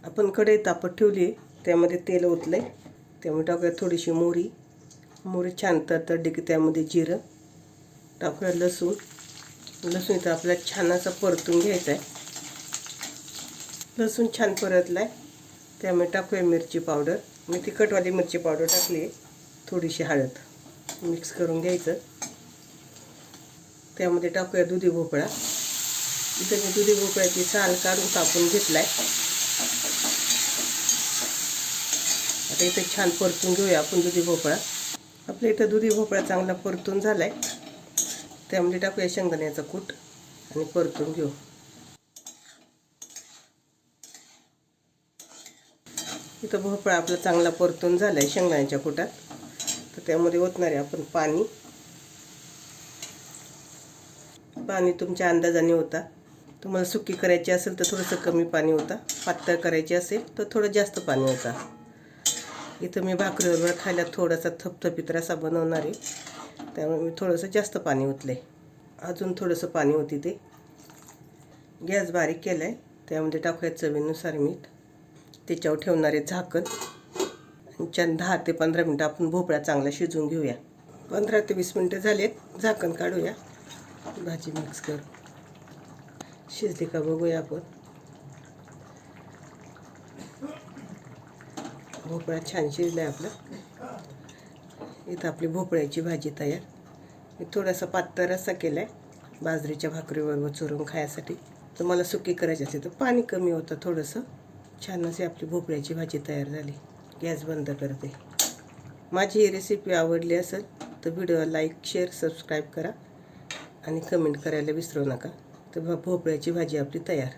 आपण कढई तापत ठेवली, त्यामध्ये तेल ओतले, त्यामध्ये टाकूया थोडीशी मोहरी छान तडतडली की त्यामध्ये जिरं टाकूया, लसूण इथं आपल्याला छान असं परतून घ्यायचं आहे. लसूण छान परतलाय, त्यामध्ये टाकूया मिरची पावडर. मी तिखटवाली मिरची पावडर टाकली आहे. थोडीशी हळद मिक्स करून घ्यायचं. त्यामध्ये टाकूया दुधी भोपळा. इथं मी दुधी भोपळ्याची साल काढून कापून घेतलाय. आता इथे छान परतून घेऊया आपण दुधी भोपळा. आपल्या इथं दुधी भोपळा चांगला परतून झालाय. त्यामध्ये टाकूया शेंगदाण्याचा कूट आणि परतून घेऊ. इथं भोपळा आपला चांगला परतून झालाय शेंगदाण्याच्या कुटात. तर त्यामध्ये ओतणारे आपण पाणी तुमच्या अंदाजाने होता. तुम्हाला सुकी करायची असेल तर थोडंसं कमी पाणी होता, पातळ करायची असेल तर थोडं जास्त पाणी होता. इथं मी भाकरीबरोबर खायला थोडासा थपथपीत रस्सा बनवणार आहे, त्यामुळे मी थोडंसं जास्त पाणी ओतले. अजून थोडंसं पाणी होती ते. गॅस बारीक केला आहे, त्यामध्ये टाकूया चवीनुसार मीठ. त्याच्यावर ठेवणारे झाकण आणि 10 ते 15 मिनटं आपण भोपळा चांगला शिजवून घेऊया. 15 ते 20 मिनटं झालेत, झाकण काढूया. भाजी मिक्स करू. शिजली का बघूया आपण. भोपळा छान शिजला आहे आपला. इथं आपली भोपळ्याची भाजी तयार. मी थोडासा पातळ रस्सा केला आहे बाजरीच्या भाकरीबरोबर चुरून खाण्यासाठी. तुम्हाला सुकी करायची असेल तर पाणी कमी होतं थोडंसं. छान अशी आपली भोपळ्याची भाजी तयार झाली. गॅस बंद करते. माझी ही रेसिपी आवडली असेल तर व्हिडिओला लाईक, शेअर, सबस्क्राईब करा आणि कमेंट करायला विसरू नका. तर भोपळ्याची भाजी आपली तयार.